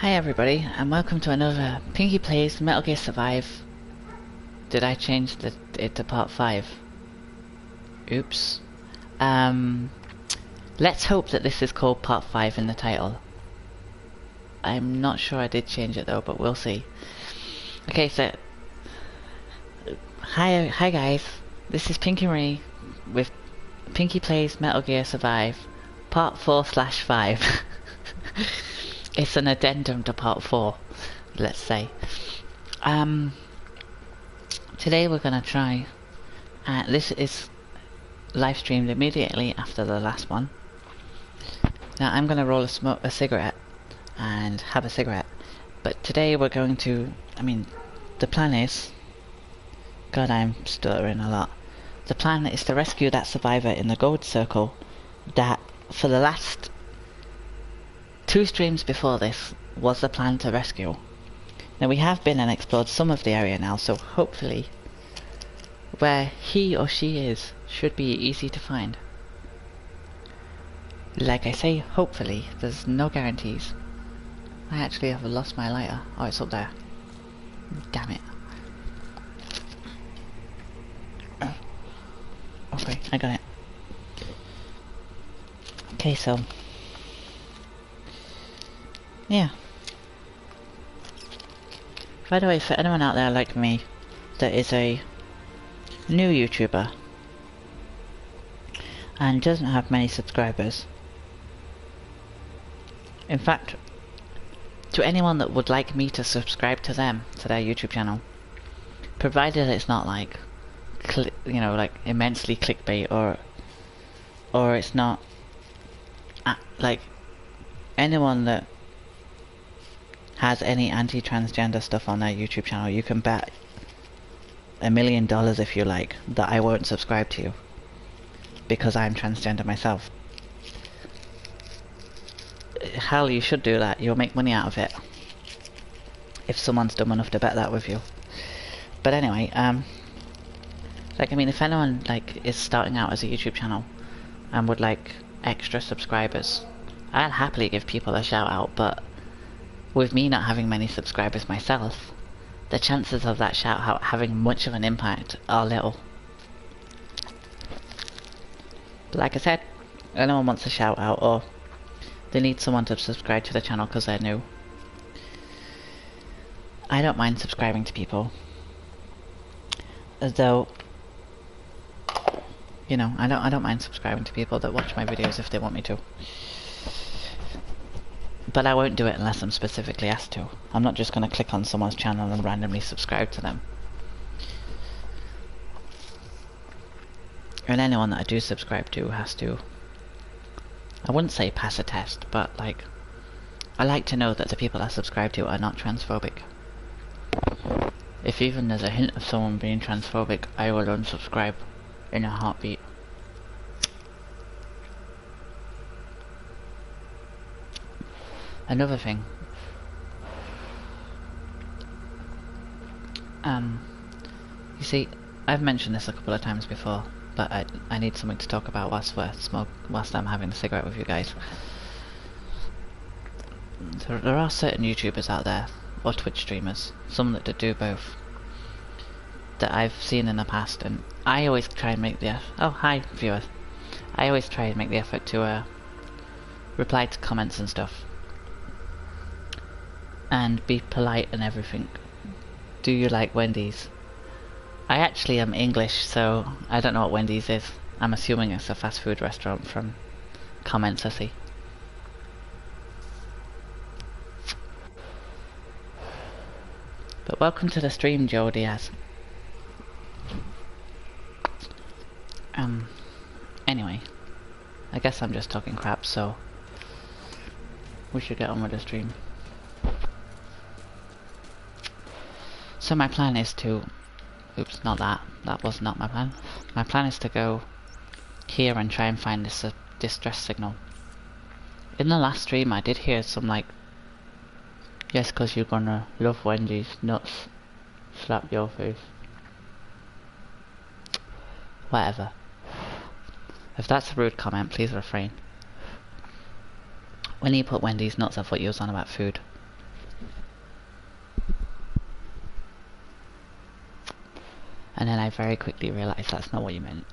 Hi everybody, and welcome to another Pinky Plays Metal Gear Survive. Did I change it to part 5? Oops. Let's hope that this is called part 5 in the title. I'm not sure I did change it though, but we'll see. Okay, so... Hi guys, this is Pinky Marie with Pinky Plays Metal Gear Survive, part 4/5. It's an addendum to part 4, let's say. Today we're gonna try, this is live streamed immediately after the last one. Now I'm gonna roll a cigarette and have a cigarette, but today we're going to, the plan is, God, I'm stuttering a lot. The plan is to rescue that survivor in the gold circle that for the last 2 streams before this was the plan to rescue. Now we have been and explored some of the area now, so hopefully where he or she is should be easy to find. Like I say, hopefully, there's no guarantees. I actually have lost my lighter. Oh, it's up there. Damn it. Okay, I got it. Okay, so yeah. By the way, for anyone out there like me that is a new YouTuber and doesn't have many subscribers, in fact, to anyone that would like me to subscribe to them, to their YouTube channel, provided it's not like, like immensely clickbait or it's not like anyone that has any anti-transgender stuff on their YouTube channel, you can bet $1 million if you like that I won't subscribe to you because I'm transgender myself. Hell, you should do that. You'll make money out of it if someone's dumb enough to bet that with you. But anyway, if anyone is starting out as a YouTube channel and would like extra subscribers, I'll happily give people a shout out, but with me not having many subscribers myself, the chances of that shout out having much of an impact are little. But like I said, anyone wants a shout out or they need someone to subscribe to the channel because they're new, I don't mind subscribing to people. As though, I don't mind subscribing to people that watch my videos if they want me to. But I won't do it unless I'm specifically asked to. I'm not just going to click on someone's channel and randomly subscribe to them. And anyone that I do subscribe to has to, I wouldn't say pass a test, but I like to know that the people I subscribe to are not transphobic. If even there's a hint of someone being transphobic, I will unsubscribe in a heartbeat. Another thing, you see, I've mentioned this a couple of times before, but I need something to talk about whilst I'm having a cigarette with you guys. There are certain YouTubers out there, or Twitch streamers, some that do both, that I've seen in the past, and I always try and make the oh hi viewers, I always try and make the effort to reply to comments and stuff. And be polite and everything. Do you like Wendy's? I actually am English, so I don't know what Wendy's is. I'm assuming it's a fast food restaurant from comments I see. But welcome to the stream, Joe Diaz. Anyway, I guess I'm just talking crap, so we should get on with the stream. So my plan is to, oops, not that, that was not my plan. My plan is to go here and try and find this distress signal. In the last stream I did hear some yes, cause you're gonna love Wendy's nuts, slap your face. Whatever. If that's a rude comment, please refrain. When you put Wendy's nuts, I thought you was on about food. And then I very quickly realised that's not what you meant.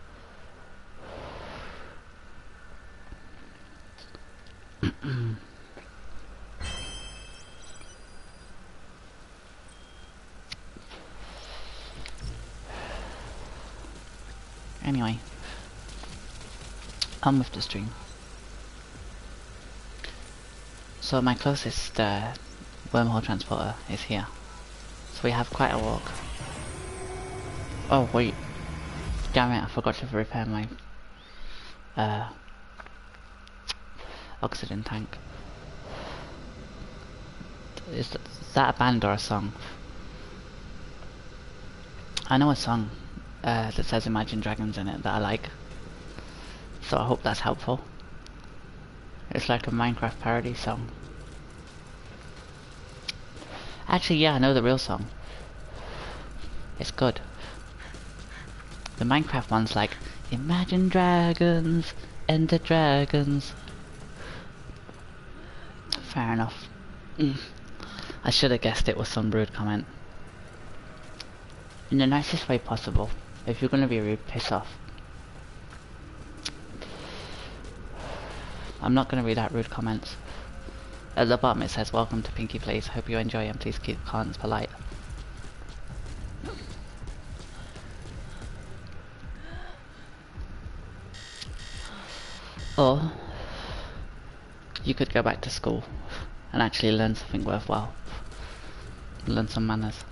Anyway, on with the stream. So my closest wormhole transporter is here. So we have quite a walk. Oh wait, damn it, I forgot to repair my oxygen tank. Is that a band or a song? I know a song that says Imagine Dragons in it that I like. So I hope that's helpful. It's like a Minecraft parody song. Actually, yeah, I know the real song. It's good. The Minecraft one's like, Imagine Dragons, Enter Dragons. Fair enough. I should have guessed it was some rude comment. In the nicest way possible. If you're gonna be rude, piss off. I'm not gonna read out rude comments. At the bottom it says, welcome to Pinky Plays, hope you enjoy and please keep comments polite. Or, you could go back to school and actually learn something worthwhile. Learn some manners.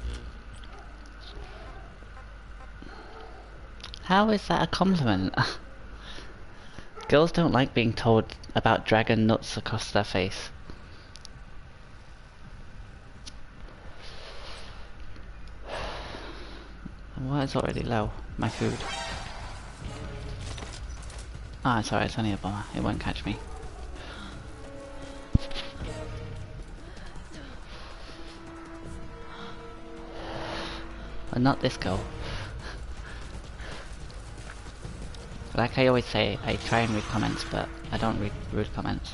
How is that a compliment? Girls don't like being told about dragon nuts across their face. What is already low? My food. Ah, it's alright, it's only a bomber. It won't catch me. But not this girl. Like I always say, I try and read comments, but I don't read rude comments.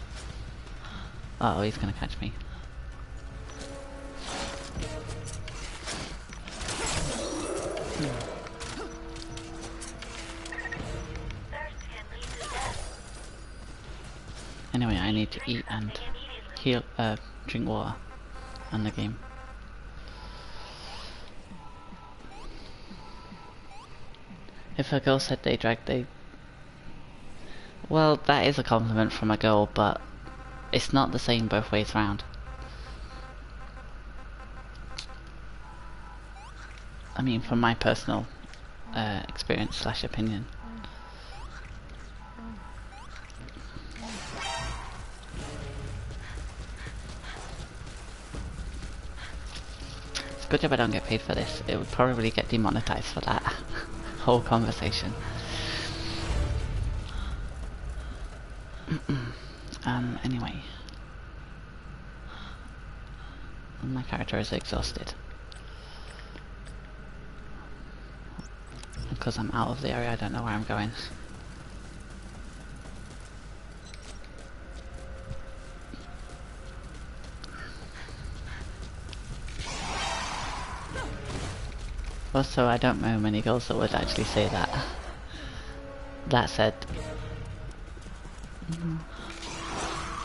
Uh oh, he's gonna catch me. Anyway, I need to eat and heal, drink water on the game. If a girl said they drag, they... Well, that is a compliment from a girl, but it's not the same both ways round. I mean, from my personal experience slash opinion. It's a good job I don't get paid for this. It would probably get demonetized for that whole conversation. Anyway. My character is exhausted. Because I'm out of the area, I don't know where I'm going. Also, I don't know many girls that would actually say that. That said,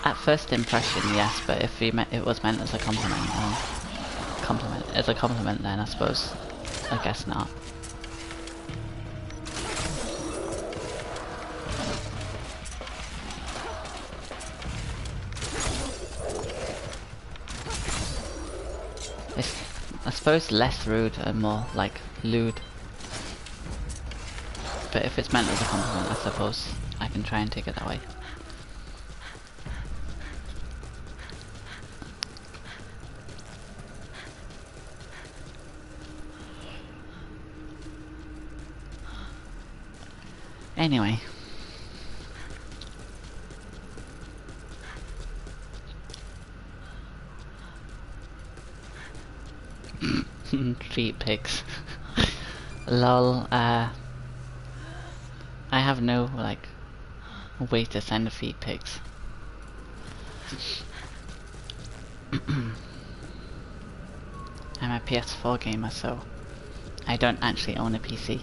at first impression, yes, but if it was meant as a compliment, as a compliment, then I suppose, I guess not. It's, I suppose, less rude and more like lewd. But if it's meant as a compliment, I suppose I can try and take it that way. Anyway. Feet pics. Lol, I have no, like, way to send feet pics. I'm a PS4 gamer, so I don't actually own a PC.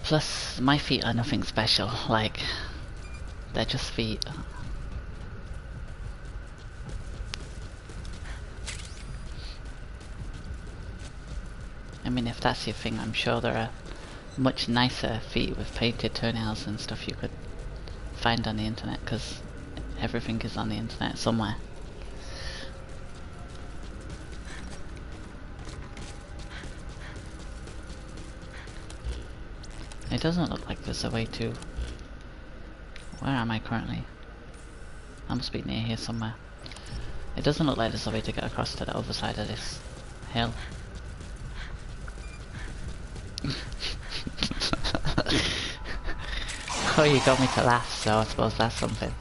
Plus, my feet are nothing special, like, they're just feet. I mean, if that's your thing, I'm sure there are much nicer feet with painted toenails and stuff you could find on the internet, because everything is on the internet somewhere. It doesn't look like there's a way to... Where am I currently? I must be near here somewhere. It doesn't look like there's a way to get across to the other side of this hill. Oh, you got me to laugh, so I suppose that's something.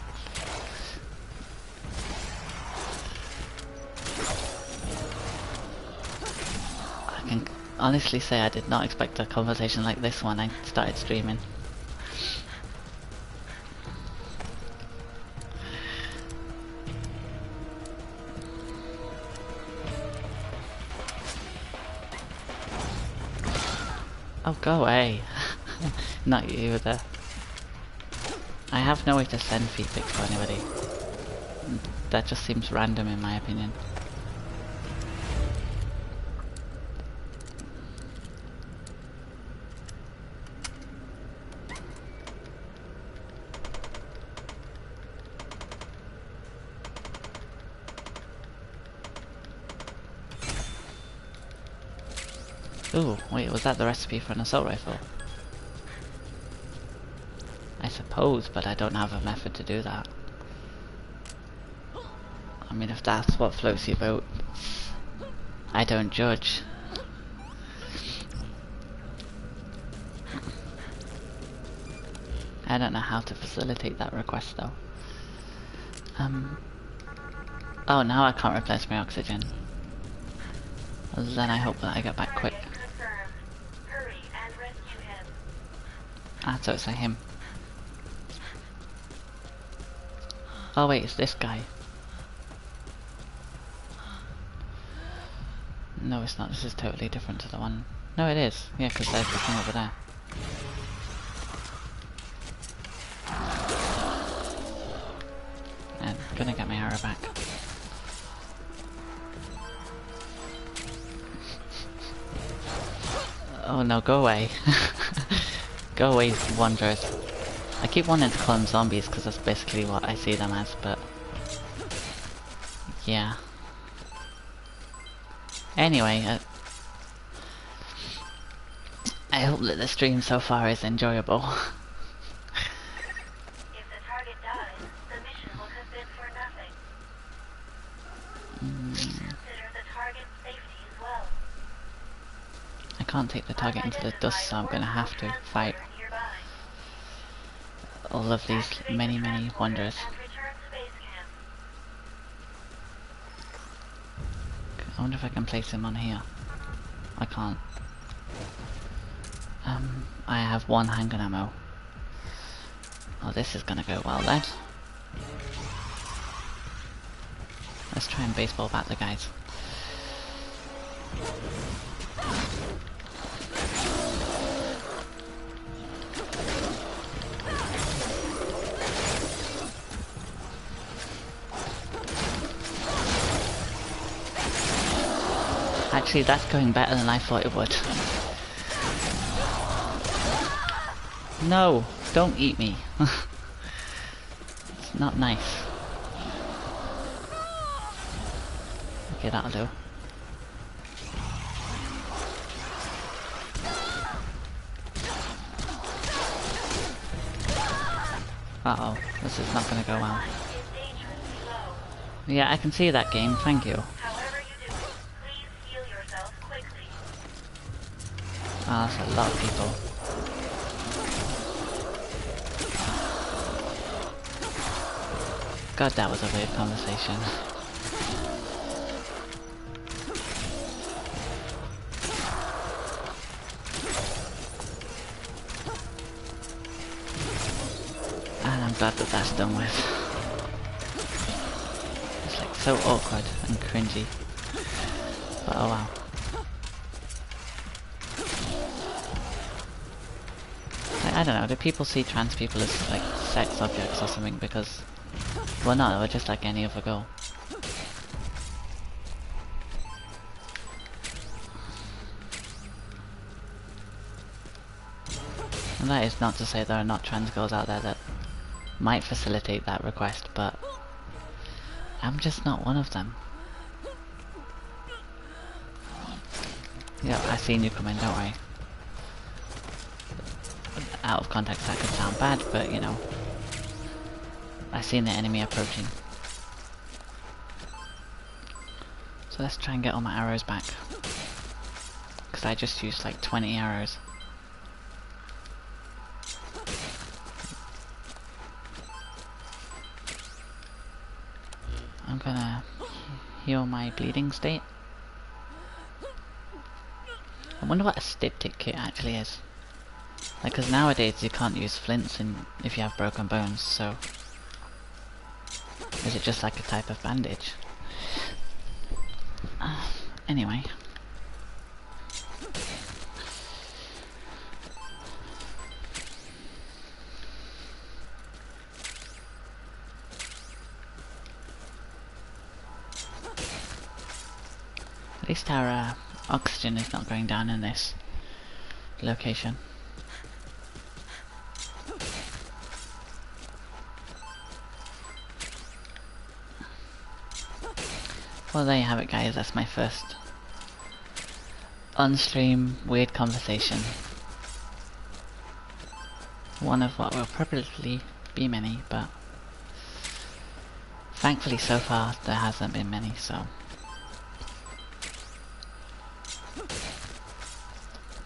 I can honestly say I did not expect a conversation like this when I started streaming. Oh, go away. Not you either. I have no way to send feed pics to anybody. That just seems random in my opinion. Ooh, wait, was that the recipe for an assault rifle? I suppose, but I don't have a method to do that. I mean, if that's what floats your boat, I don't judge. I don't know how to facilitate that request though. Oh, now I can't replace my oxygen. Then I hope that I get back quick. Ah, so it's like him. Oh wait, it's this guy. No, it's not. This is totally different to the one. No, it is. Yeah, because there's the thing over there. And I'm gonna get my arrow back. Oh no, go away. Go away, wanderers. I keep wanting to call them zombies because that's basically what I see them as, but... yeah. Anyway, I hope that the stream so far is enjoyable. If the target dies, the mission will have been for nothing. Consider the target's safety as well. I can't take the target into the dust, so I'm gonna have to fight all of these many wanderers. I wonder if I can place him on here. I can't. I have one handgun ammo. Oh, this is gonna go well then. Let's try and baseball bat the guys. Actually, that's going better than I thought it would. No! Don't eat me. It's not nice. Okay, that'll do. Uh-oh, this is not gonna go well. Yeah, I can see that game, thank you. Ah, that's a lot of people. God, that was a weird conversation. I'm glad that that's done with. It's like so awkward and cringy. But oh well. Like, I don't know, do people see trans people as like sex objects or something? Because we're not, we're just like any other girl. And that is not to say there are not trans girls out there that might facilitate that request, but I'm just not one of them. Yep, I seen you come in, don't worry. Out of context that could sound bad, but you know, I seen the enemy approaching. So let's try and get all my arrows back. Because I just used like 20 arrows. I'm gonna heal my bleeding state. I wonder what a styptic kit actually is. Like, cause nowadays you can't use flints if you have broken bones, so... Is it just like a type of bandage? Anyway. At least our oxygen is not going down in this location. Well, there you have it, guys. That's my first on-stream weird conversation. One of what will probably be many, but thankfully so far there hasn't been many, so...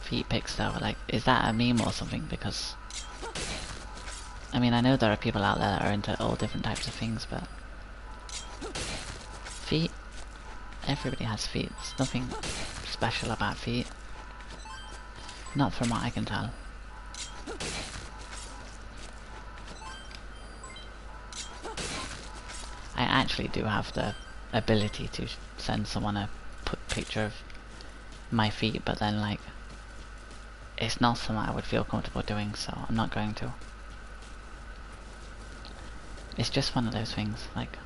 Feet pics though, like, is that a meme or something? Because... I mean, I know there are people out there that are into all different types of things, but... Feet? Everybody has feet. There's nothing special about feet. Not from what I can tell. I actually do have the ability to send someone a picture of my feet, but then like it's not something I would feel comfortable doing, so I'm not going to. It's just one of those things, like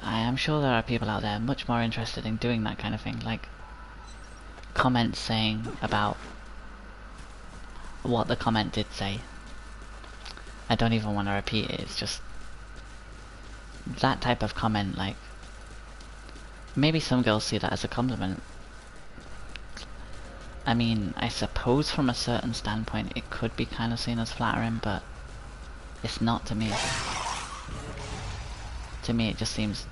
I am sure there are people out there much more interested in doing that kind of thing, like comments saying about what the comment did say. I don't even want to repeat it, it's just that type of comment, like maybe some girls see that as a compliment. I mean, I suppose from a certain standpoint it could be kind of seen as flattering, but it's not to me. To me it just seems,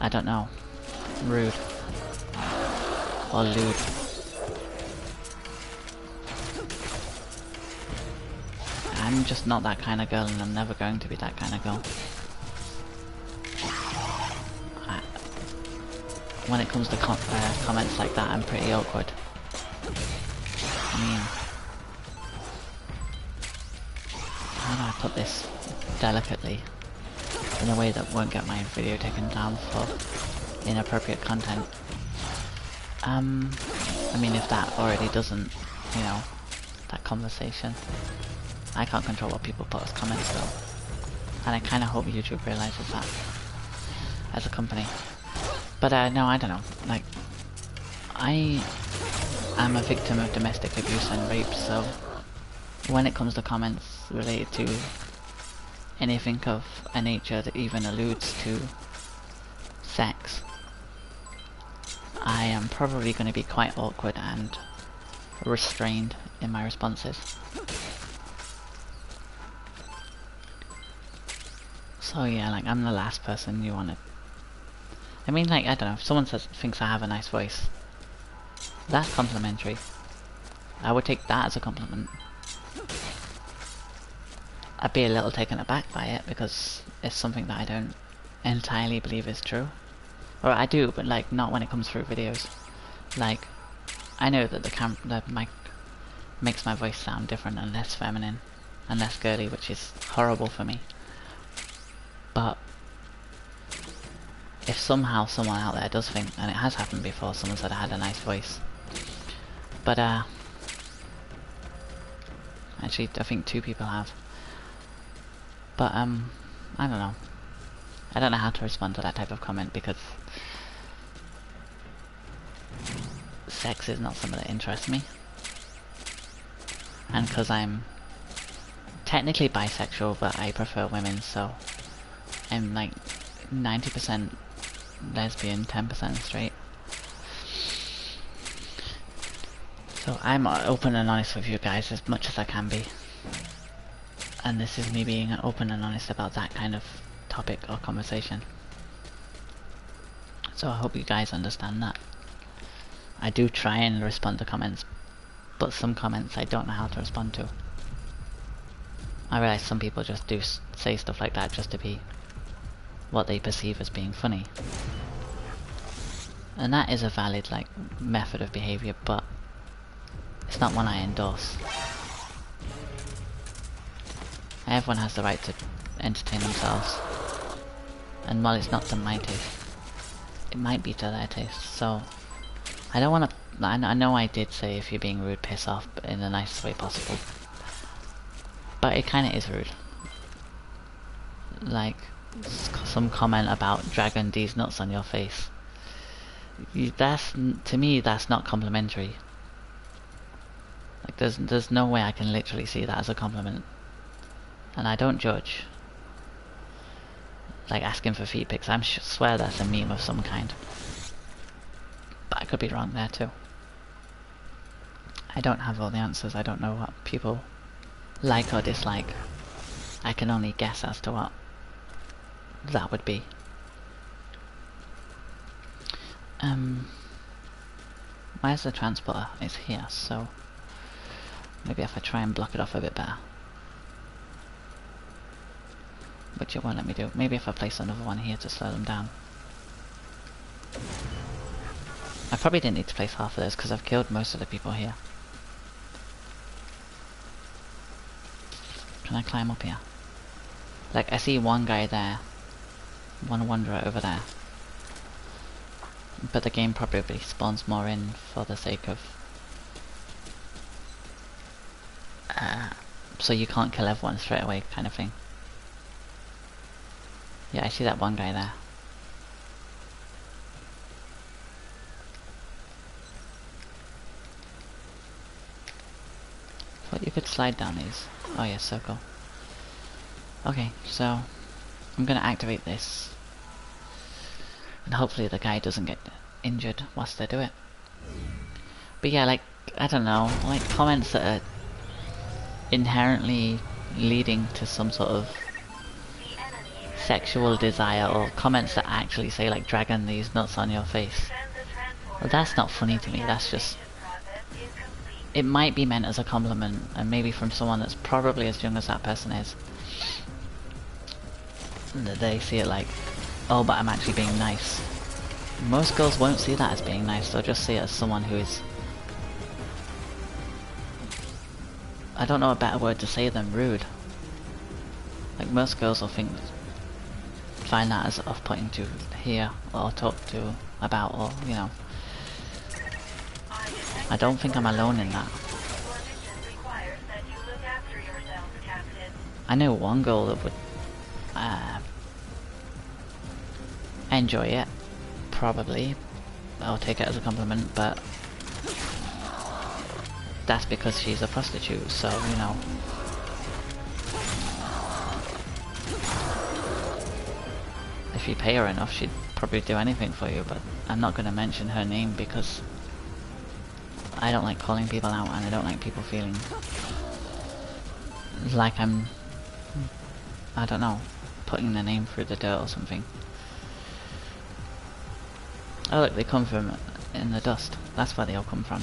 I don't know, rude. Or lewd. I'm just not that kind of girl, and I'm never going to be that kind of girl. When it comes to comments like that, I'm pretty awkward. I mean, how do I put this delicately in a way that won't get my video taken down for inappropriate content? I mean, if that already doesn't, you know, that conversation. I can't control what people put as comments though. And I kind of hope YouTube realizes that as a company. But no, I don't know. Like, I am a victim of domestic abuse and rape, so when it comes to comments related to anything of a nature that even alludes to sex, I am probably going to be quite awkward and restrained in my responses. So yeah, like, I'm the last person you want to... I mean, like, I don't know, if someone thinks I have a nice voice, that's complimentary. I would take that as a compliment. I'd be a little taken aback by it, because it's something that I don't entirely believe is true. Or I do, but like, not when it comes through videos. Like, I know that the mic makes my voice sound different and less feminine and less girly, which is horrible for me. But if somehow someone out there does think, and it has happened before, someone said I had a nice voice. But actually I think 2 people have. But I don't know. I don't know how to respond to that type of comment because sex is not something that interests me. And because I'm technically bisexual, but I prefer women, so I'm like 90% lesbian, 10% straight. So I'm open and honest with you guys as much as I can be. And this is me being open and honest about that kind of topic or conversation. So I hope you guys understand that. I do try and respond to comments, but some comments I don't know how to respond to. I realize some people just do say stuff like that just to be what they perceive as being funny. And that is a valid like method of behavior, but it's not one I endorse. Everyone has the right to entertain themselves. And while it's not to my taste, it might be to their taste, so I don't want to... I know I did say if you're being rude, piss off, but in the nicest way possible. But it kinda is rude. Like, some comment about dragging these nuts on your face. To me, that's not complimentary. Like, there's no way I can literally see that as a compliment. And I don't judge. Like asking for feet pics, I swear that's a meme of some kind. But I could be wrong there too. I don't have all the answers, I don't know what people like or dislike. I can only guess as to what that would be. Where's the transporter? It's here, so maybe if I try and block it off a bit better. Which it won't let me do. Maybe if I place another one here to slow them down. I probably didn't need to place half of those because I've killed most of the people here. Can I climb up here? Like, I see one guy there. One wanderer over there. But the game probably spawns more in for the sake of... so you can't kill everyone straight away kind of thing. Yeah, I see that one guy there. Thought you could slide down these. Oh yeah, circle. Okay, so I'm gonna activate this. And hopefully the guy doesn't get injured whilst I do it. But yeah, like, I don't know, like comments that are inherently leading to some sort of sexual desire, or comments that actually say like dragging these nuts on your face. Well, that's not funny to me, that's just... It might be meant as a compliment, and maybe from someone that's probably as young as that person is. They see it like, oh, but I'm actually being nice. Most girls won't see that as being nice, they'll just see it as someone who is... I don't know a better word to say than rude. Like, most girls will find that as off-putting to hear or talk to about, or, you know. I don't think I'm alone in that. I know one girl that would enjoy it, probably. I'll take it as a compliment, but that's because she's a prostitute, so, you know. If you pay her enough, she'd probably do anything for you, but I'm not going to mention her name because I don't like calling people out, and I don't like people feeling like I'm, I don't know, putting their name through the dirt or something. Oh look, they come from in the dust. That's where they all come from.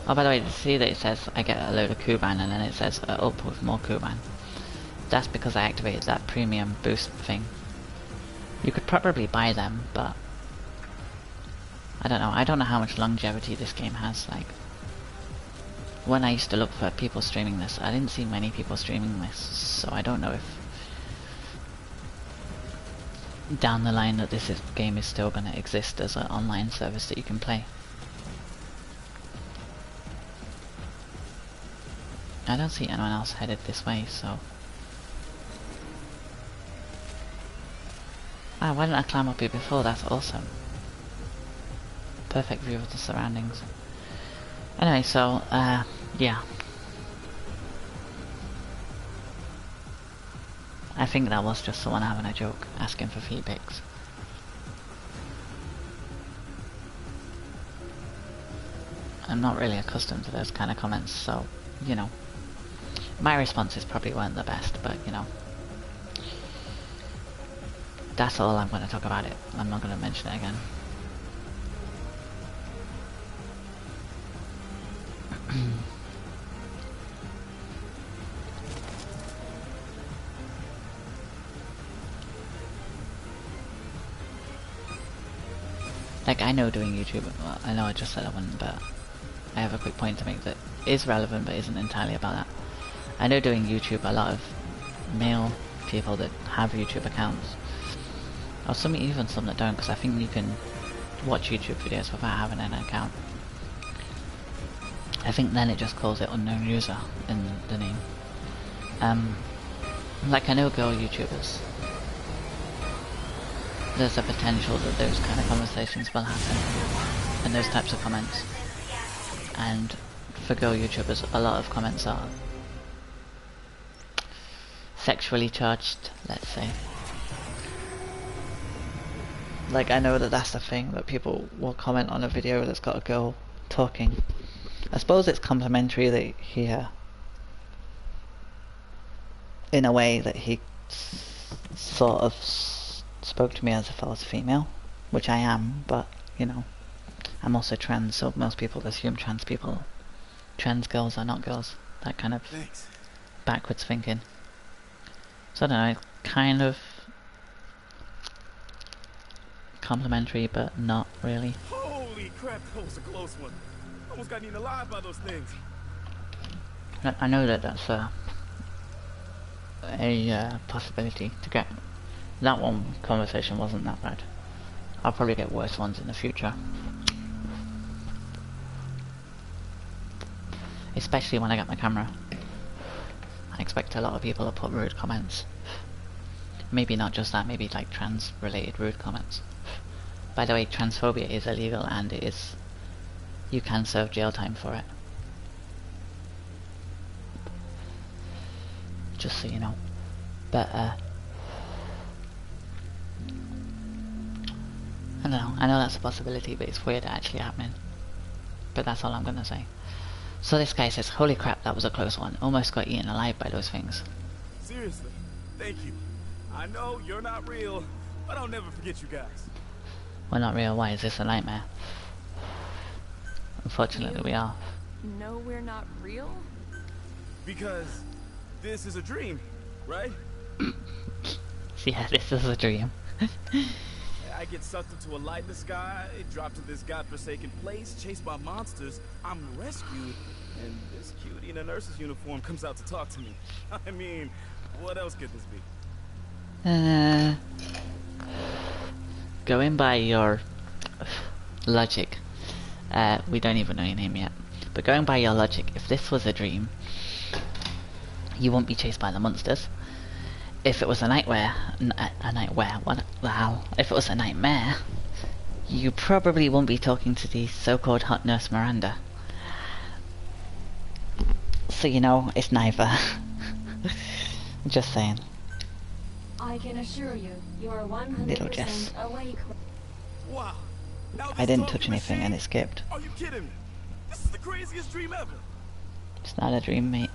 Oh, by the way, see that it says I get a load of Kuban and then it says up with more Kuban. That's because I activated that premium boost thing. You could probably buy them, but I don't know. I don't know how much longevity this game has. Like, when I used to look for people streaming this, I didn't see many people streaming this, so I don't know if down the line that game is still going to exist as an online service that you can play. I don't see anyone else headed this way, so... Ah, why didn't I climb up here before? That's awesome. Perfect view of the surroundings. Anyway, so, yeah. I think that was just someone having a joke, asking for feet pics. I'm not really accustomed to those kind of comments, so, you know. My responses probably weren't the best, but, you know. That's all I'm going to talk about it. I'm not going to mention it again. Like, I know doing YouTube, well, I know I just said I wouldn't, but I have a quick point to make that is relevant but isn't entirely about that. I know doing YouTube, a lot of male people that have YouTube accounts, or even some that don't, because I think you can watch YouTube videos without having an account. I think then it just calls it unknown user in the name. Like, I know girl YouTubers. There's a potential that those kind of conversations will happen, and those types of comments. And for girl YouTubers, a lot of comments are sexually charged, let's say. Like, I know that that's the thing, that people will comment on a video that's got a girl talking. I suppose it's complimentary that he, in a way that he sort of spoke to me as if I was a female, which I am, but, you know, I'm also trans, so most people assume trans girls are not girls. That kind of backwards thinking. So I don't know, it's kind of complimentary, but not really. Holy crap, that was a close one. Almost got eaten alive by those things. I know that that's a possibility to get. That one conversation wasn't that bad. I'll probably get worse ones in the future. Especially when I get my camera. I expect a lot of people to put rude comments. Maybe not just that, maybe like trans related rude comments. By the way, transphobia is illegal and it is... you can serve jail time for it. Just so you know. But I don't know, I know that's a possibility, but it's weird actually happening. But that's all I'm gonna say. So this guy says, holy crap, that was a close one. Almost got eaten alive by those things. Seriously, thank you. I know you're not real, but I'll never forget you guys. We're not real, why is this a nightmare? Unfortunately we are. No, we're not real? Because this is a dream, right? Yeah, this is a dream. I get sucked into a light in the sky, dropped to this godforsaken place, chased by monsters, I'm rescued, and this cutie in a nurse's uniform comes out to talk to me. I mean, what else could this be? Going by your logic, we don't even know your name yet, but going by your logic, if this was a dream, you won't be chased by the monsters. If it was a nightmare, what the hell? If it was a nightmare, you probably won't be talking to the so-called hot nurse Miranda. So you know, it's neither. Just saying. I can assure you, you are 100% Little Jess. awake. Wow. Now I this didn't talking touch anything machine? and it skipped. Are you kidding me? This is the craziest dream ever. It's not a dream, mate.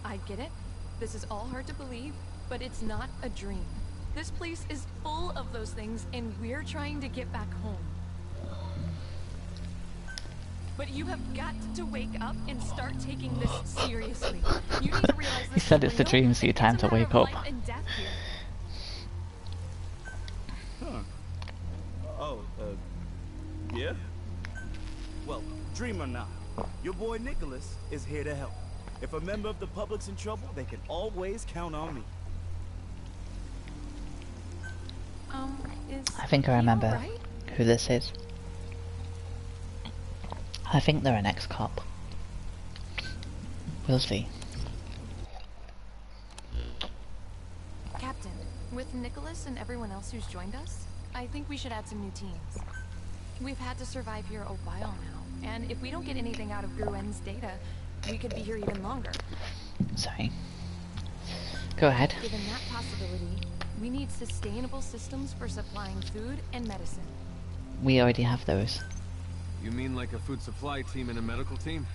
I get it. This is all hard to believe, but it's not a dream. This place is full of those things, and we're trying to get back home. But you have got to wake up and start taking this seriously. You need to realize this He said is it's a real, dream, so and you time it's a to matter wake of up. life and death here. Dream or not, your boy Nicholas is here to help. If a member of the public's in trouble, they can always count on me. Is I think I he remember all right? who this is. I think they're an ex-cop. We'll see. Captain, with Nicholas and everyone else who's joined us, I think we should add some new teams. We've had to survive here a while now, and if we don't get anything out of Gruen's data, we could be here even longer. Sorry. Go ahead. Given that possibility, we need sustainable systems for supplying food and medicine. We already have those. You mean like a food supply team and a medical team?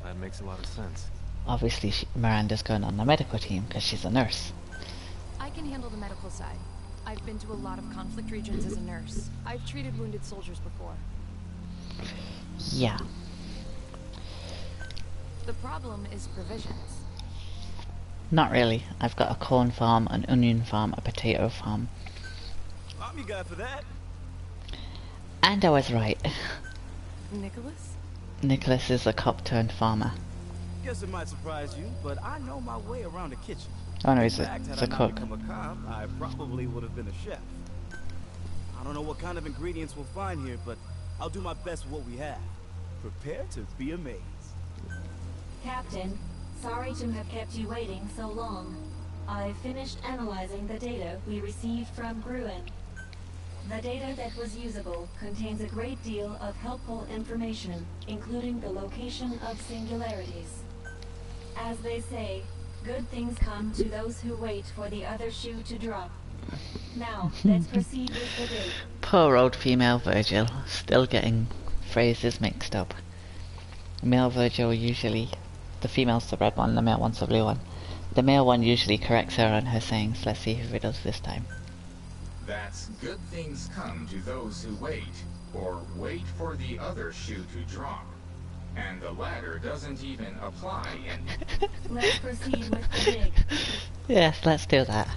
That makes a lot of sense. Obviously, Miranda's going on the medical team because she's a nurse. I can handle the medical side. I've been to a lot of conflict regions as a nurse. I've treated wounded soldiers before. Yeah. The problem is provisions. Not really. I've got a corn farm, an onion farm, a potato farm. I'm your guy for that. And I was right. Nicholas? Nicholas is a cop turned farmer. Guess it might surprise you, but I know my way around the kitchen. Oh no, he's In a, fact, he's had a I cook. not become a cop, I probably would have been a chef. I don't know what kind of ingredients we'll find here, but I'll do my best with what we have. Prepare to be amazed. Captain, sorry to have kept you waiting so long. I finished analyzing the data we received from Gruen. The data that was usable contains a great deal of helpful information, including the location of singularities. As they say, good things come to those who wait for the other shoe to drop. Now, let's proceed with the dig. Poor old female Virgil, still getting phrases mixed up. Male Virgil usually, the female's the red one, the male one's the blue one. The male one usually corrects her on her sayings. Let's see if it does this time. That's good things come to those who wait, or wait for the other shoe to drop. And the latter doesn't even apply in... Let's proceed with the dig. Yes, let's do that.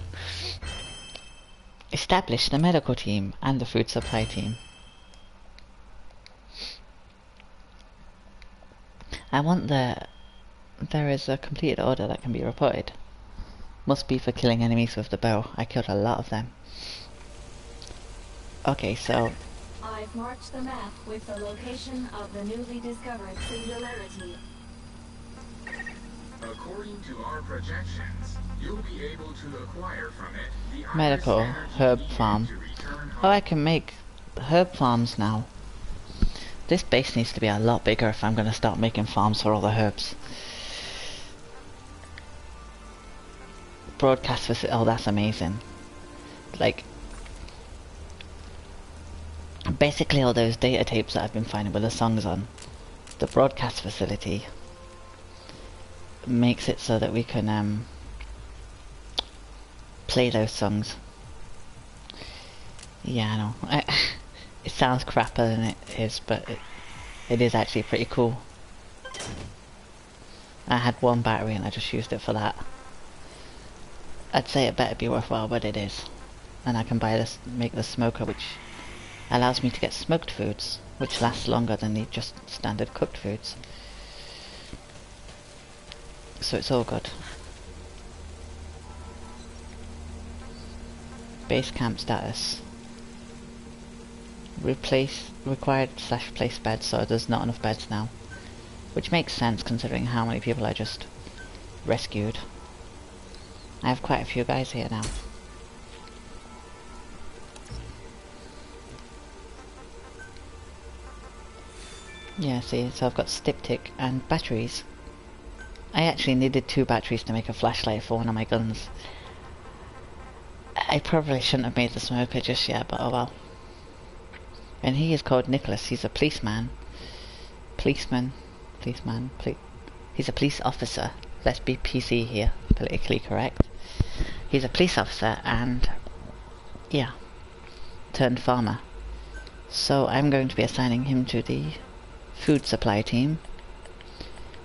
Establish the medical team and the food supply team. I want there is a completed order that can be reported. Must be for killing enemies with the bow. I killed a lot of them. Okay, so I've marked the map with the location of the newly discovered singularity. According to our projections, you'll be able to acquire from it the iron medical standards herb needed farm. to return Oh, home. I can make herb farms now. This base needs to be a lot bigger if I'm going to start making farms for all the herbs. Broadcast facility. Oh, that's amazing. Like, basically all those data tapes that I've been finding with the songs on, the broadcast facility makes it so that we can play those songs. Yeah, I know. It sounds crappier than it is, but it is actually pretty cool. I had one battery and I just used it for that. I'd say it better be worthwhile, but it is. And I can buy this, make the smoker, which allows me to get smoked foods, which lasts longer than the just standard cooked foods. So it's all good. Base camp status. Required/place beds, so there's not enough beds now. Which makes sense considering how many people I just rescued. I have quite a few guys here now. Yeah, see, so I've got styptic and batteries. I actually needed 2 batteries to make a flashlight for one of my guns. I probably shouldn't have made the smoker just yet, but oh well. And he is called Nicholas. He's a policeman. He's a police officer. Let's be PC here, politically correct. He's a police officer and, yeah, turned farmer. So I'm going to be assigning him to the food supply team.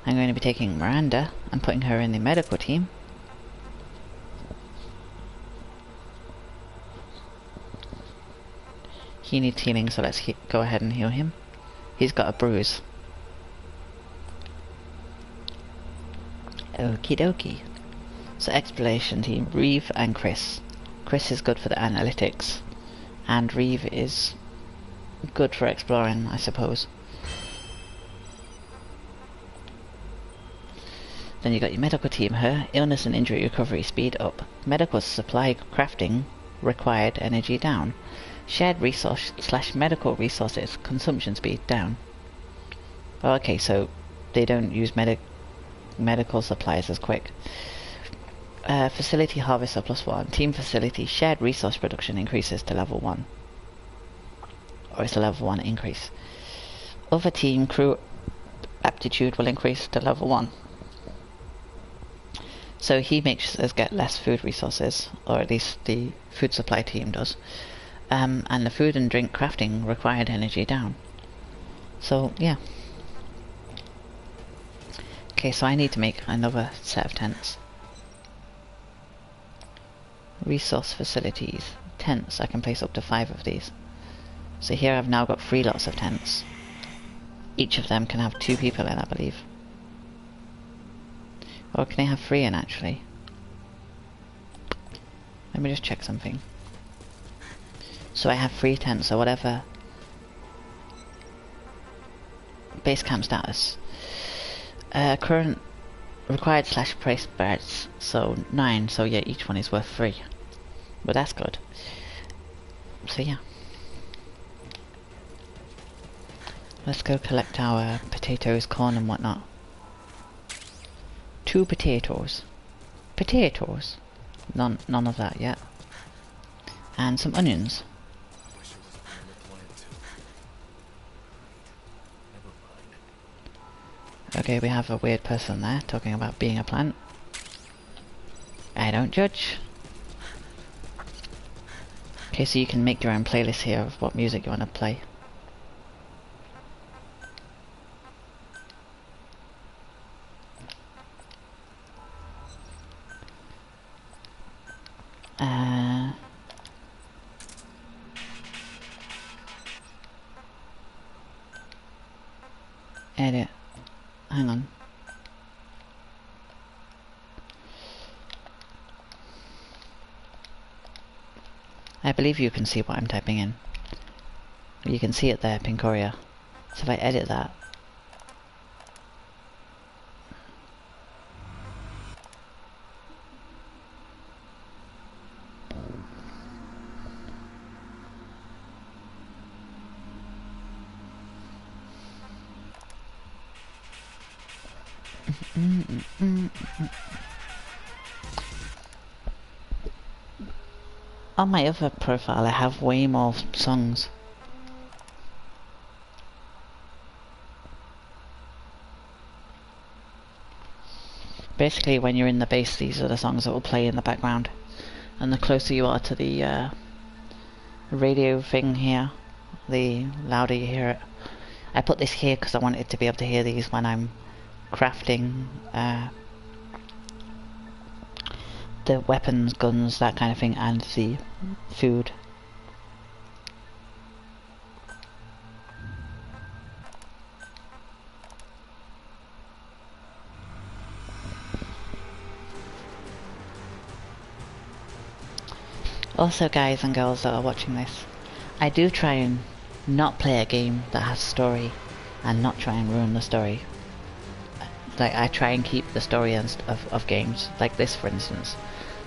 I'm going to be taking Miranda and putting her in the medical team. He needs healing, so let's go ahead and heal him. He's got a bruise. Okie dokie. So exploration team, Reeve and Chris. Chris is good for the analytics, and Reeve is good for exploring, I suppose. Then you got your medical team here, illness and injury recovery speed up. Medical supply crafting required energy down. Shared resource / medical resources consumption speed down. Oh, okay, so they don't use medical supplies as quick. Facility harvester +1. Team facility shared resource production increases to level 1. Or it's a level 1 increase. Other team crew aptitude will increase to level 1. So he makes us get less food resources, or at least the food supply team does. And the food and drink crafting required energy down. So, yeah. Okay, so I need to make another set of tents. Resource facilities. Tents, I can place up to 5 of these. So here I've now got 3 lots of tents. Each of them can have 2 people in, I believe. Or can they have 3 in, actually? Let me just check something. So I have 3 tents, or whatever. Base camp status. Current required / price beds, so 9, so yeah, each one is worth 3. But that's good. So yeah. Let's go collect our potatoes, corn and whatnot. 2 potatoes. Potatoes. None of that yet. And some onions. Okay, we have a weird person there talking about being a plant. I don't judge. Okay, so you can make your own playlist here of what music you want to play. Edit. Hang on. I believe you can see what I'm typing in. You can see it there, Pincoria. So if I edit that. On my other profile I have way more songs. Basically when you're in the base, these are the songs that will play in the background. And the closer you are to the radio thing here, the louder you hear it. I put this here because I wanted to be able to hear these when I'm crafting the weapons, guns, that kind of thing, and the food. Also, guys and girls that are watching this, I do try and not play a game that has story and not try and ruin the story. Like, I try and keep the story and of games, like this for instance.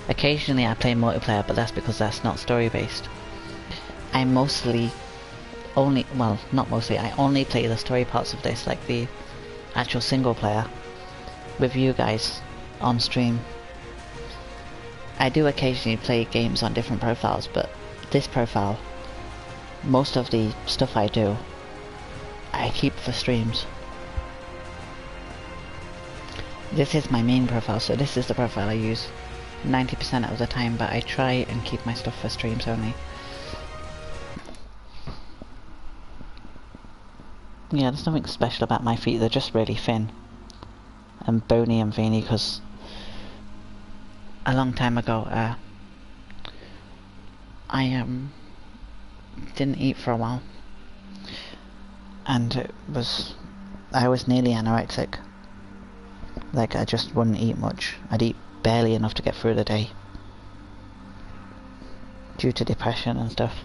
Occasionally I play multiplayer, but that's because that's not story based. I mostly only, well, not mostly, I only play the story parts of this, like the actual single player, with you guys on stream. I do occasionally play games on different profiles, but this profile, most of the stuff I do, I keep for streams. This is my main profile, so this is the profile I use 90% of the time, but I try and keep my stuff for streams only. Yeah, there's nothing special about my feet, they're just really thin and bony and veiny because a long time ago I didn't eat for a while and I was nearly anorexic. Like, I just wouldn't eat much. I'd eat barely enough to get through the day. Due to depression and stuff.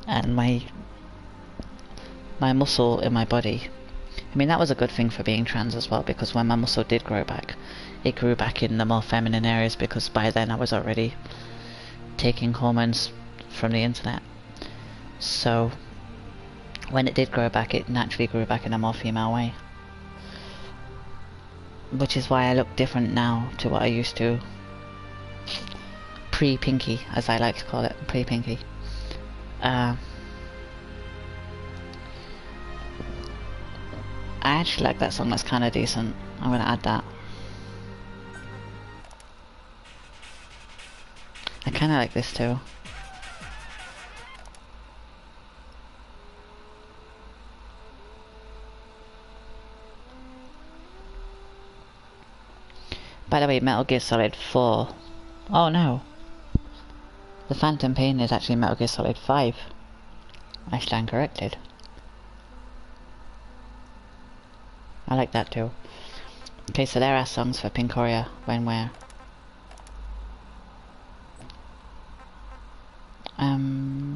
And my muscle in my body. I mean, that was a good thing for being trans as well, because when my muscle did grow back, it grew back in the more feminine areas, because by then I was already taking hormones from the internet. So when it did grow back, it naturally grew back in a more female way. Which is why I look different now to what I used to pre-pinky, as I like to call it, pre-pinky. I actually like that song, that's kind of decent. I'm going to add that. I kind of like this too. By the way, Metal Gear Solid 4. Oh no. The Phantom Pain is actually Metal Gear Solid 5. I stand corrected. I like that too. Okay, so there are songs for Pincoria when we're...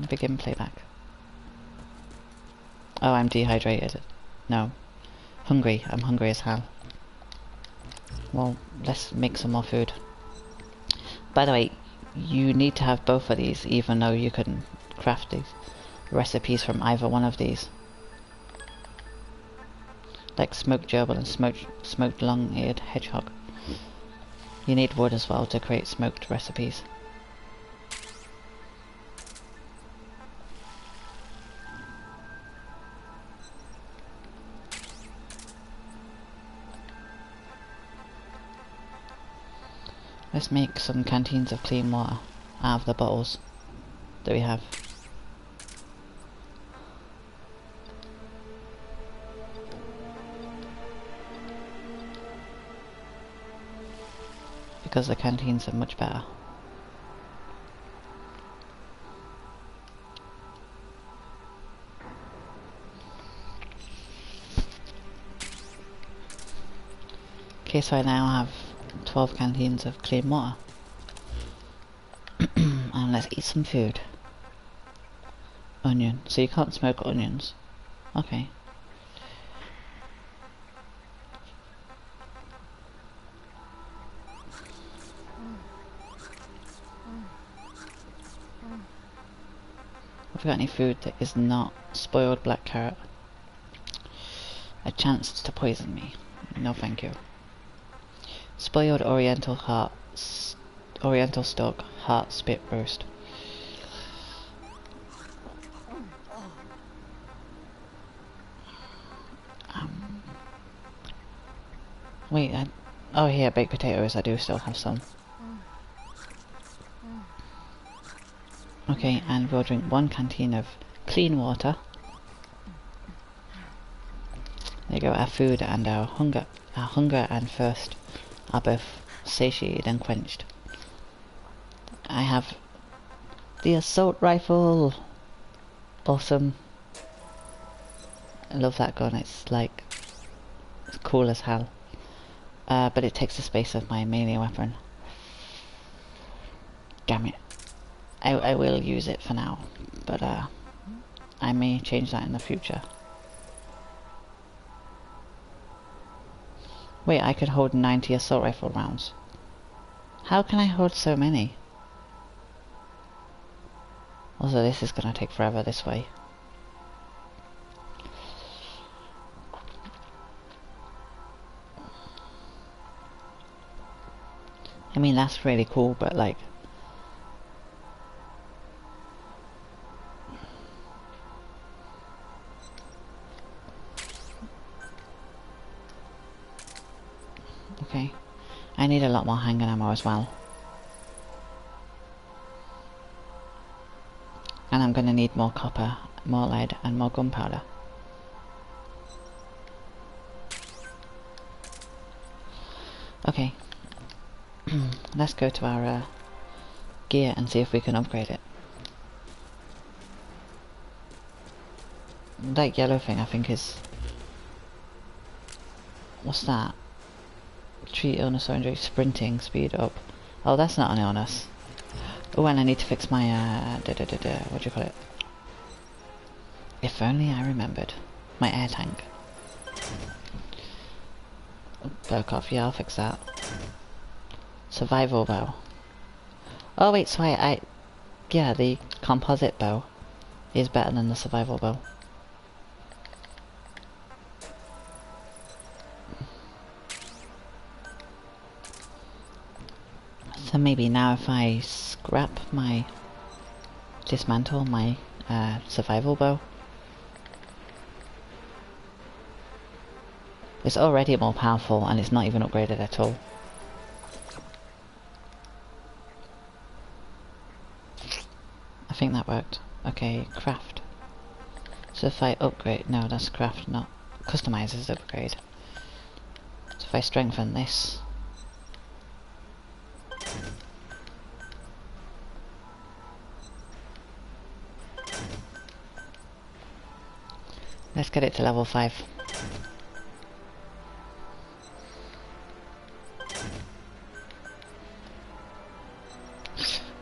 begin playback. Oh, I'm dehydrated. No. Hungry. I'm hungry as hell. Well, let's make some more food. By the way, you need to have both of these, even though you can craft these recipes from either one of these. Like smoked gerbil and smoked long-eared hedgehog. You need wood as well to create smoked recipes. Let's make some canteens of clean water out of the bottles that we have. Because the canteens are much better. Okay, so I now have 12 canteens of clean water. And let's eat some food. Onion. So you can't smoke onions. Okay. Have we got any food that is not spoiled black carrot? A chance to poison me. No thank you. Spoiled oriental stock heart spit roast. Wait, oh here, baked potatoes, I do still have some. Okay, and we'll drink 1 canteen of clean water. There you go, our food and our hunger and thirst are both satiated and quenched. I have the assault rifle. Awesome. I love that gun, it's like, it's cool as hell. But it takes the space of my melee weapon. Damn it. I will use it for now, but I may change that in the future. Wait, I could hold 90 assault rifle rounds. How can I hold so many? Also, this is gonna take forever this way. I mean, that's really cool, but like... Okay. I need a lot more handgun ammo as well. And I'm gonna need more copper, more lead, and more gunpowder. Okay. Let's go to our gear and see if we can upgrade it. That yellow thing I think is... What's that? Treat illness or injury, sprinting, speed up. Oh, that's not an illness. Oh, and I need to fix my, what do you call it? If only I remembered. My air tank. Broke off, yeah, I'll fix that. Survival bow. Oh wait, so yeah, the composite bow is better than the survival bow. So maybe now if I dismantle my survival bow. It's already more powerful and it's not even upgraded at all. I think that worked. Okay, craft. So if I upgrade, no, that's craft, not customize is upgrade. So if I strengthen this, let's get it to level 5.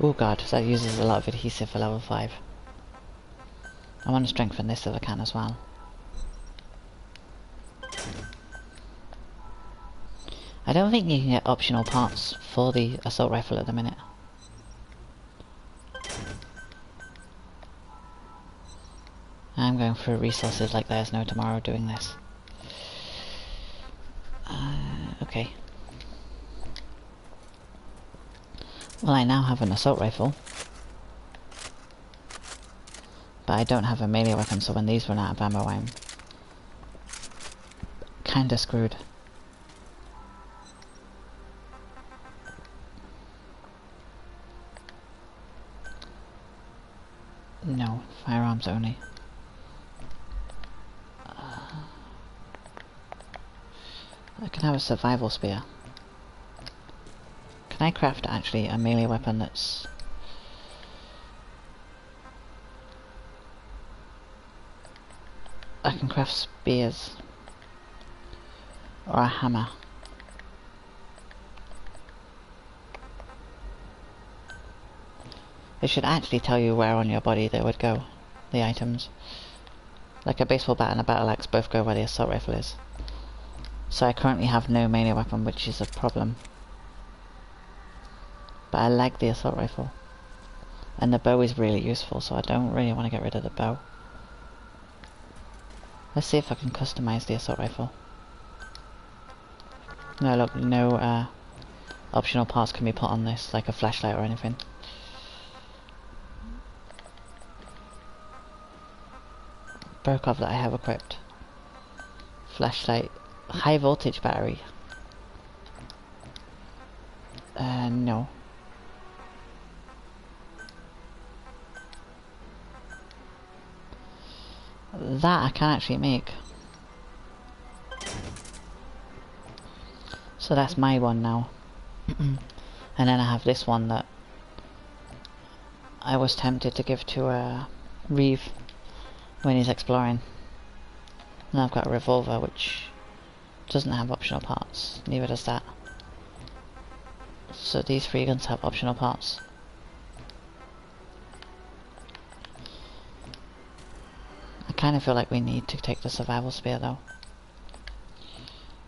Oh god, that uses a lot of adhesive for level 5. I want to strengthen this if I can as well. I don't think you can get optional parts for the assault rifle at the minute. I'm going through resources like there's no tomorrow doing this. Okay. Well, I now have an assault rifle. But I don't have a melee weapon, so when these run out of ammo, I'm kinda screwed. No, firearms only. I can have a survival spear. Can I craft actually a melee weapon that's... I can craft spears. Or a hammer. It should actually tell you where on your body they would go, the items. Like a baseball bat and a battle axe both go where the assault rifle is. So I currently have no melee weapon, which is a problem. But I like the assault rifle. And the bow is really useful, so I don't really want to get rid of the bow. Let's see if I can customize the assault rifle. No, look, no optional parts can be put on this, like a flashlight or anything. Broke off that I have equipped. Flashlight. High voltage battery. No. That I can actually make. So that's my one now. And then I have this one that I was tempted to give to Reeve when he's exploring. And I've got a revolver which doesn't have optional parts, neither does that. So these 3 guns have optional parts. I kind of feel like we need to take the survival spear though.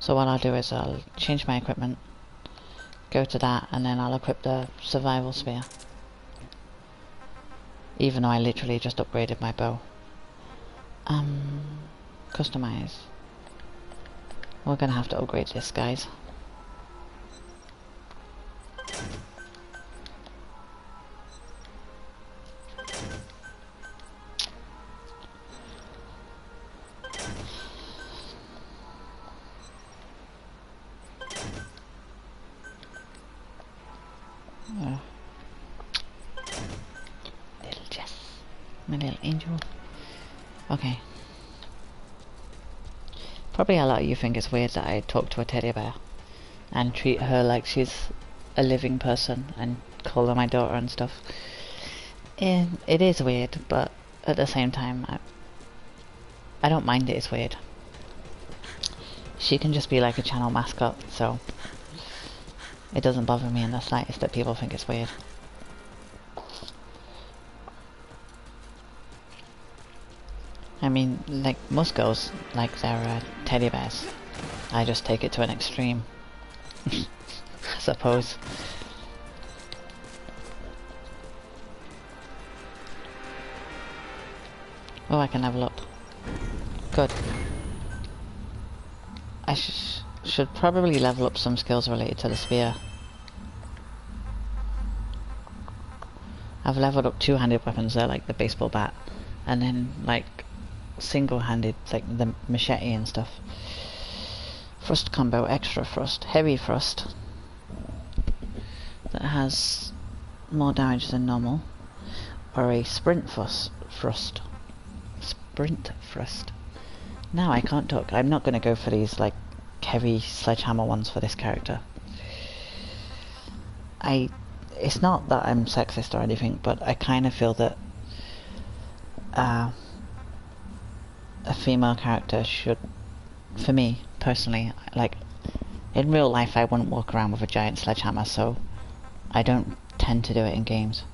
So what I'll do is I'll change my equipment, go to that, and then I'll equip the survival spear. Even though I literally just upgraded my bow. Customize. We're gonna have to upgrade this, guys. Little Jess, my little angel. Okay. Probably a lot of you think it's weird that I talk to a teddy bear and treat her like she's a living person and call her my daughter and stuff. And it is weird, but at the same time, I don't mind it, it's weird. she can just be like a channel mascot, so it doesn't bother me in the slightest that people think it's weird. I mean, like most girls like their teddy bears. I just take it to an extreme, I suppose. Oh, I can level up. Good. I should probably level up some skills related to the spear. I've leveled up two-handed weapons there, like the baseball bat, and then like single-handed, like the machete and stuff. Thrust combo, extra thrust, heavy thrust. That has more damage than normal. Or a sprint thrust. Sprint thrust. Now I can't talk. I'm not going to go for these like heavy sledgehammer ones for this character. It's not that I'm sexist or anything, but I kind of feel that a female character should, for me personally, like in real life I wouldn't walk around with a giant sledgehammer, so I don't tend to do it in games.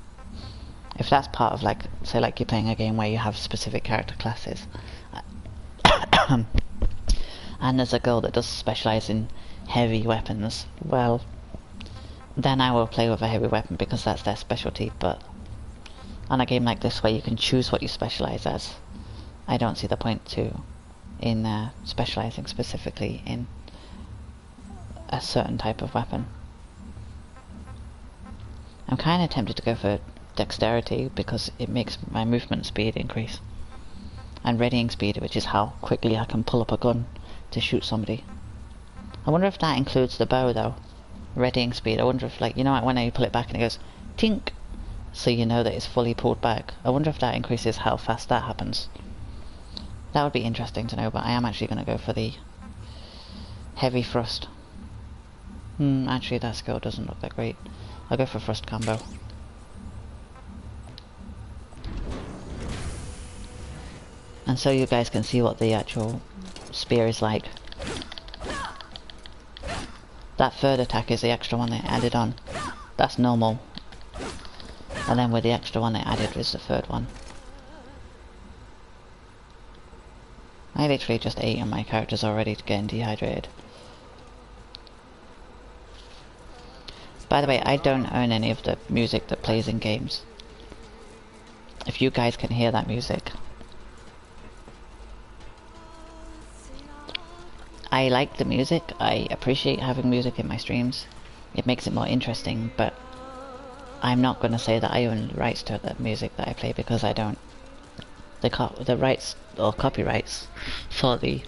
If that's part of like, say like you're playing a game where you have specific character classes and there's a girl that does specialise in heavy weapons, well then I will play with a heavy weapon because that's their specialty. But on a game like this where you can choose what you specialise as, I don't see the point in specialising specifically in a certain type of weapon. I'm kind of tempted to go for dexterity because it makes my movement speed increase, and readying speed, which is how quickly I can pull up a gun to shoot somebody. I wonder if that includes the bow though. Readying speed, I wonder if, like, you know, like when you pull it back and it goes tink, so you know that it's fully pulled back. I wonder if that increases how fast that happens. That would be interesting to know, but I am actually going to go for the heavy thrust. Actually that skill doesn't look that great. I'll go for thrust combo. And so you guys can see what the actual spear is like. That third attack is the extra one they added on. That's normal. And then with the extra one they added was the third one. I literally just ate on my characters already to getting dehydrated. By the way, I don't own any of the music that plays in games. If you guys can hear that music. I like the music, I appreciate having music in my streams. It makes it more interesting, but I'm not going to say that I own the rights to the music that I play because I don't. The rights or copyrights for the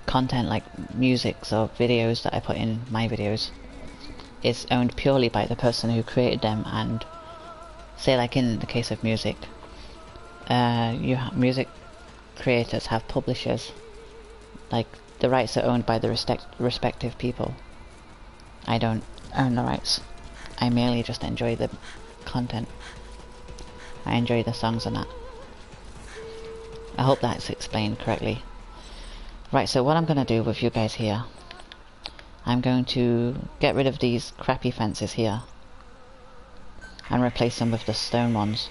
content like musics or videos that I put in my videos is owned purely by the person who created them. And say like in the case of music, music creators have publishers, like the rights are owned by the respective people. I don't own the rights. I merely just enjoy the content. I enjoy the songs and that. I hope that's explained correctly. Right, so what I'm going to do with you guys here, I'm going to get rid of these crappy fences here and replace them with the stone ones.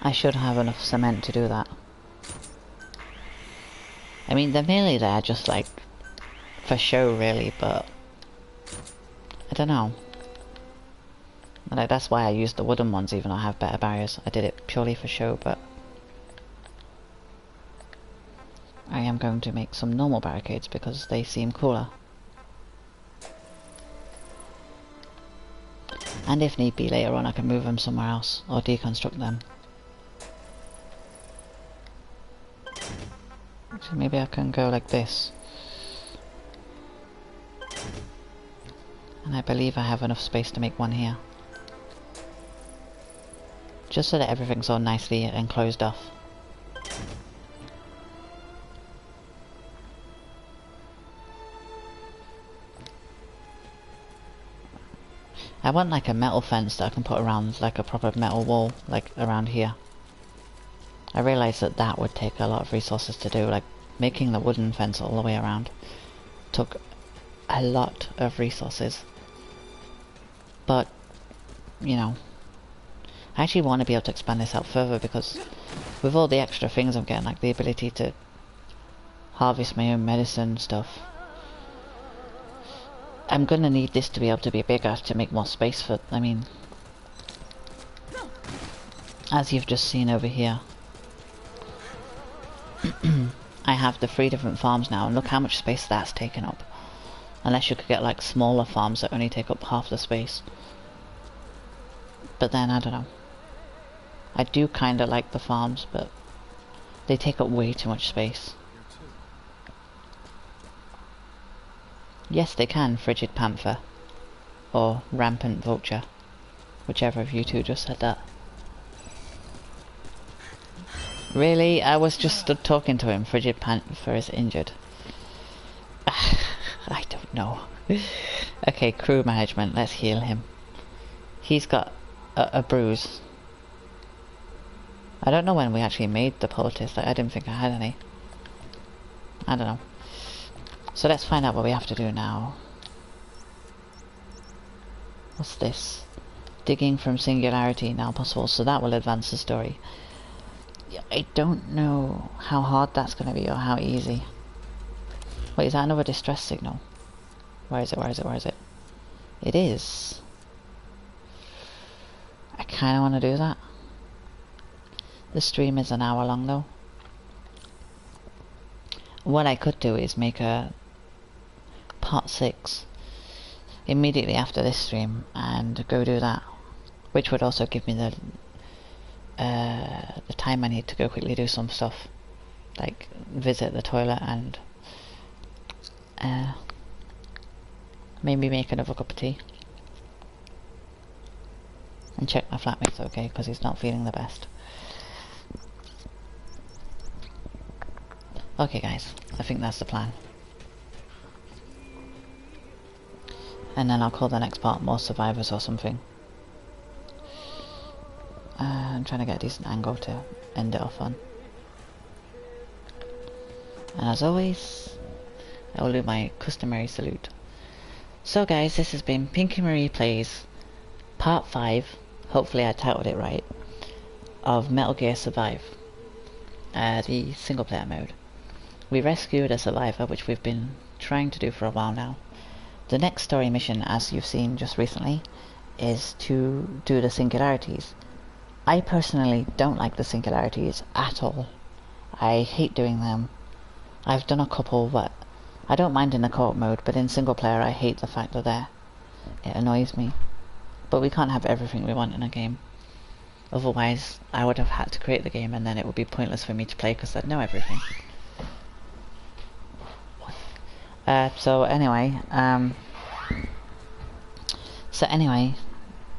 I should have enough cement to do that. I mean, they're merely there just like for show really, but I don't know. Like, that's why I used the wooden ones even though I have better barriers. I did it purely for show, but I am going to make some normal barricades because they seem cooler. And if need be later on I can move them somewhere else or deconstruct them. So maybe I can go like this. And I believe I have enough space to make one here. Just so that everything's all nicely enclosed off. I want like a metal fence that I can put around like a proper metal wall, like around here. I realised that that would take a lot of resources to do, like making the wooden fence all the way around took a lot of resources. But, you know, I actually want to be able to expand this out further because with all the extra things I'm getting, like the ability to harvest my own medicine stuff, I'm gonna need this to be able to be bigger to make more space for, I mean, as you've just seen over here, I have the 3 different farms now, and look how much space that's taken up. Unless you could get like smaller farms that only take up half the space. But then, I don't know. I do kinda like the farms, but they take up way too much space. Yes, they can, Frigid Panther. Or Rampant Vulture. Whichever of you two just said that. Really? I was just stood talking to him. Frigid Panther is injured. I don't know. Okay, crew management. Let's heal him. He's got a bruise. I don't know when we actually made the poultice. I didn't think I had any. I don't know. So let's find out what we have to do now. What's this? Digging from singularity now possible. So that will advance the story. I don't know how hard that's going to be or how easy. Wait, is that another distress signal? Where is it? Where is it? Where is it? It is. I kind of want to do that. The stream is an hour long though. What I could do is make a part 6 immediately after this stream and go do that, which would also give me the time I need to go quickly do some stuff, like visit the toilet and maybe make another cup of tea and check my flatmate's okay because he's not feeling the best. Okay guys, I think that's the plan. And then I'll call the next part More Survivors or something. I'm trying to get a decent angle to end it off on. And as always, I will do my customary salute. So guys, this has been Pinky Marie Plays Part 5, hopefully I titled it right, of Metal Gear Survive, the single player mode. We rescued a survivor, which we've been trying to do for a while now. The next story mission, as you've seen just recently, is to do the singularities. I personally don't like the singularities at all. I hate doing them. I've done a couple, but I don't mind in the co-op mode, but in single player I hate the fact that they're there. It annoys me. But we can't have everything we want in a game. Otherwise, I would have had to create the game and then it would be pointless for me to play because I'd know everything. So anyway,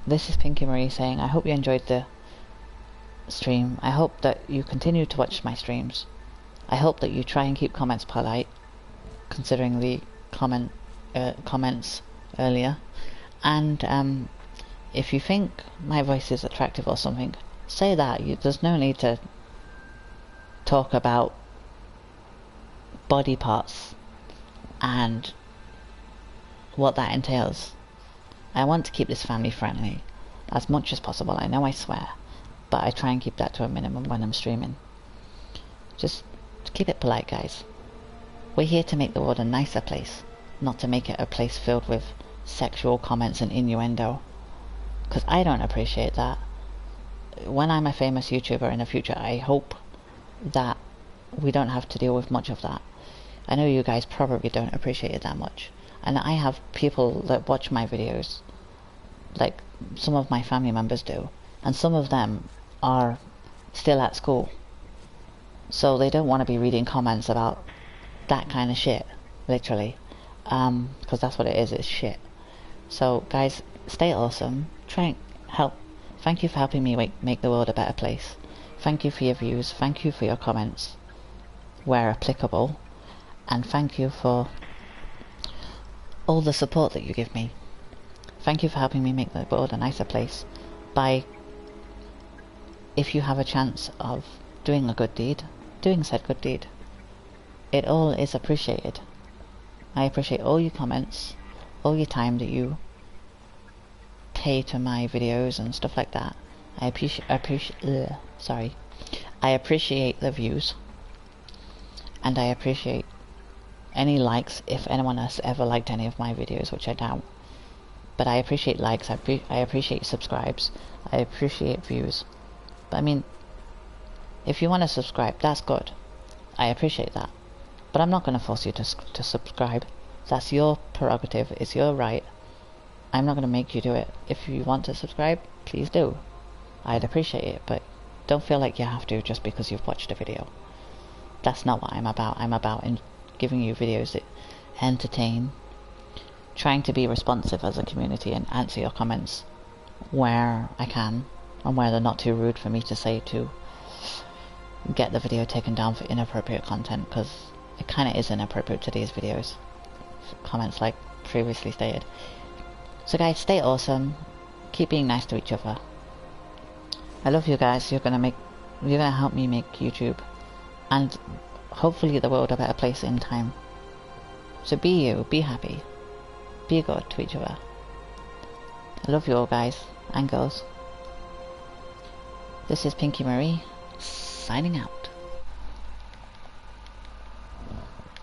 this is Pinky Marie saying I hope you enjoyed the stream. I hope that you continue to watch my streams. I hope that you try and keep comments polite, considering the comments earlier. And if you think my voice is attractive or something, say that. There's no need to talk about body parts and what that entails. I want to keep this family friendly as much as possible. I know I swear, but I try and keep that to a minimum when I'm streaming. Just keep it polite, guys. We're here to make the world a nicer place, not to make it a place filled with sexual comments and innuendo, because I don't appreciate that. When I'm a famous YouTuber in the future, I hope that we don't have to deal with much of that. I know you guys probably don't appreciate it that much, and I have people that watch my videos, like some of my family members do, and some of them are still at school, so they don't want to be reading comments about that kind of shit, literally, because that's what it is, it's shit. So guys, stay awesome, try and help. Thank you for helping me make the world a better place. Thank you for your views, thank you for your comments where applicable, and thank you for all the support that you give me. Thank you for helping me make the world a nicer place by, if you have a chance of doing a good deed, doing said good deed. It all is appreciated. I appreciate all your comments, all your time that you pay to my videos and stuff like that. I appreciate the views, and I appreciate any likes if anyone has ever liked any of my videos, which I doubt. But I appreciate likes, I appreciate subscribes, I appreciate views. But I mean, if you want to subscribe, that's good. I appreciate that. But I'm not going to force you to subscribe. That's your prerogative, it's your right. I'm not going to make you do it. If you want to subscribe, please do. I'd appreciate it, but don't feel like you have to just because you've watched a video. That's not what I'm about. I'm about giving you videos that entertain, trying to be responsive as a community and answer your comments where I can, and where they're not too rude for me to say to get the video taken down for inappropriate content, because it kind of is inappropriate to these videos. Comments like previously stated. So guys, stay awesome. Keep being nice to each other. I love you guys. You're gonna help me make YouTube and hopefully the world a better place in time. So be you, be happy, be good to each other. I love you all, guys and girls. This is Pinky Marie, signing out.